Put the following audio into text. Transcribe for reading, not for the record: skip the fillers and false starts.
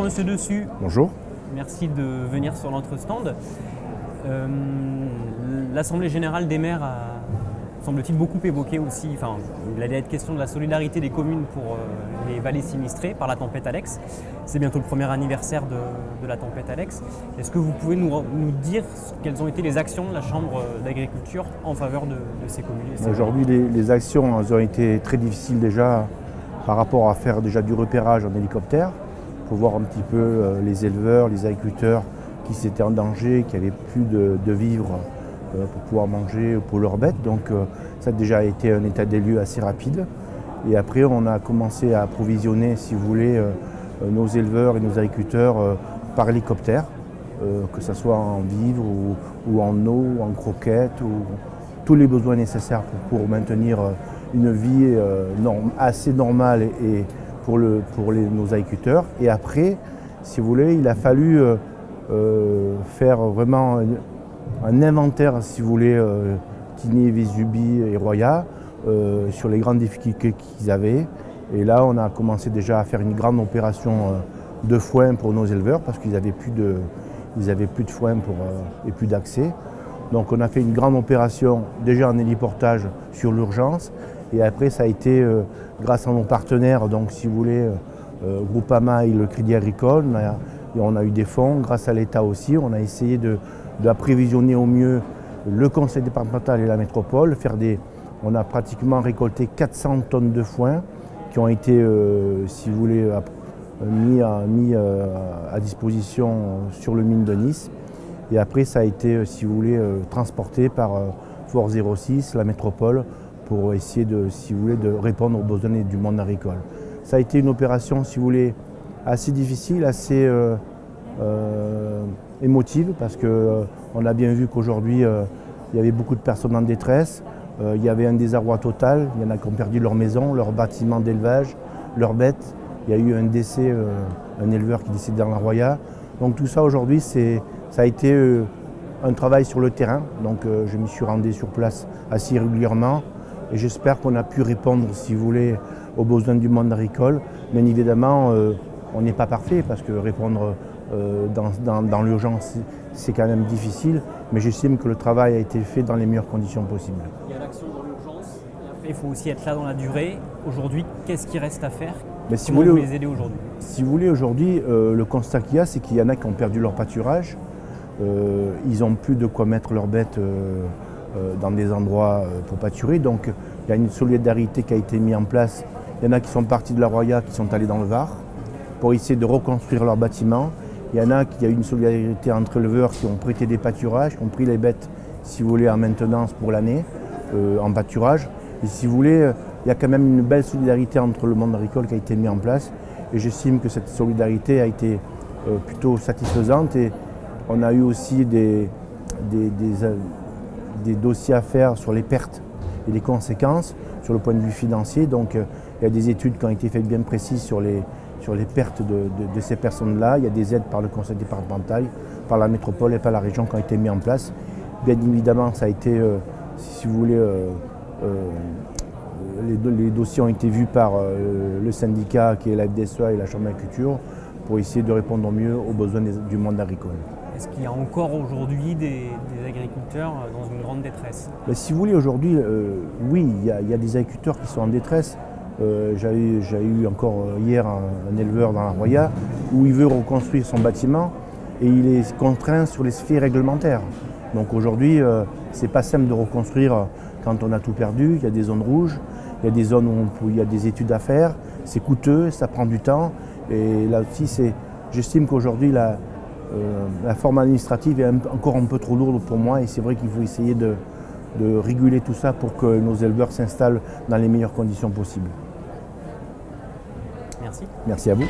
Monsieur Dessus. Bonjour. Merci de venir sur notre stand. L'Assemblée générale des maires a, semble-t-il, beaucoup évoqué aussi, il allait être question de la solidarité des communes pour les vallées sinistrées par la tempête Alex. C'est bientôt le premier anniversaire de la tempête Alex. Est-ce que vous pouvez nous dire quelles ont été les actions de la Chambre d'agriculture en faveur de ces communes? Aujourd'hui, les actions elles ont été très difficiles déjà par rapport à faire déjà du repérage en hélicoptère pour voir un petit peu les éleveurs, les agriculteurs qui s'étaient en danger, qui n'avaient plus de vivres pour pouvoir manger pour leurs bêtes. Donc ça a déjà été un état des lieux assez rapide. Et après, on a commencé à approvisionner, si vous voulez, nos éleveurs et nos agriculteurs par hélicoptère, que ce soit en vivres ou en eau, ou en croquettes, ou tous les besoins nécessaires pour maintenir une vie assez normale et pour nos agriculteurs. Et après, si vous voulez, il a fallu faire vraiment un inventaire, si vous voulez, Tigné, Vésubie et Roya, sur les grandes difficultés qu'ils avaient. Et là, on a commencé déjà à faire une grande opération de foin pour nos éleveurs parce qu'ils n'avaient plus de foin et plus d'accès. Donc on a fait une grande opération déjà en héliportage sur l'urgence. Et après, ça a été grâce à nos partenaires, donc si vous voulez, Groupama et le Crédit Agricole, on a eu des fonds, grâce à l'État aussi, on a essayé d'approvisionner au mieux le conseil départemental et la métropole. On a pratiquement récolté 400 tonnes de foin qui ont été, si vous voulez, mis à disposition sur le mine de Nice. Et après, ça a été, si vous voulez, transporté par Fort 06, la métropole, pour essayer si vous voulez, de répondre aux besoins du monde agricole. Ça a été une opération, si vous voulez, assez difficile, assez émotive, parce qu'on a bien vu qu'aujourd'hui, il y avait beaucoup de personnes en détresse. Il y avait un désarroi total. Il y en a qui ont perdu leur maison, leur bâtiment d'élevage, leurs bêtes. Il y a eu un décès, un éleveur qui est décédé dans la Roya. Donc tout ça aujourd'hui, ça a été un travail sur le terrain. Donc je m'y suis rendu sur place assez régulièrement. Et j'espère qu'on a pu répondre, si vous voulez, aux besoins du monde agricole. Bien évidemment, on n'est pas parfait parce que répondre dans l'urgence, c'est quand même difficile. Mais j'estime que le travail a été fait dans les meilleures conditions possibles. Il y a l'action dans l'urgence, et après il faut aussi être là dans la durée. Aujourd'hui, qu'est-ce qui reste à faire? Comment vous les aider aujourd'hui? Si vous voulez, aujourd'hui, le constat qu'il y a, c'est qu'il y en a qui ont perdu leur pâturage. Ils n'ont plus de quoi mettre leurs bêtes dans des endroits pour pâturer. Donc il y a une solidarité qui a été mise en place. Il y en a qui sont partis de la Roya, qui sont allés dans le Var pour essayer de reconstruire leurs bâtiments. Il y en a qui a eu une solidarité entre éleveurs qui ont prêté des pâturages, qui ont pris les bêtes, si vous voulez, en maintenance pour l'année, en pâturage. Et si vous voulez, il y a quand même une belle solidarité entre le monde agricole qui a été mise en place. Et j'estime que cette solidarité a été plutôt satisfaisante. Et on a eu aussi des dossiers à faire sur les pertes et les conséquences sur le point de vue financier. Donc il y a des études qui ont été faites bien précises sur les pertes de ces personnes-là. Il y a des aides par le conseil départemental, par la métropole et par la région qui ont été mises en place. Bien évidemment, ça a été, si vous voulez, les dossiers ont été vus par le syndicat qui est la FDSEA et la Chambre d'agriculture pour essayer de répondre au mieux aux besoins du monde agricole. Est-ce qu'il y a encore aujourd'hui des agriculteurs dans une grande détresse? Si vous voulez, aujourd'hui, oui, il y a des agriculteurs qui sont en détresse. J'ai eu encore hier un éleveur dans la Roya où il veut reconstruire son bâtiment et il est contraint sur les sphères réglementaires. Donc aujourd'hui, c'est pas simple de reconstruire quand on a tout perdu. Il y a des zones rouges, il y a des zones où il y a des études à faire. C'est coûteux, ça prend du temps. Et là aussi, j'estime qu'aujourd'hui, la forme administrative est encore un peu trop lourde pour moi. Et c'est vrai qu'il faut essayer de réguler tout ça pour que nos éleveurs s'installent dans les meilleures conditions possibles. Merci. Merci à vous.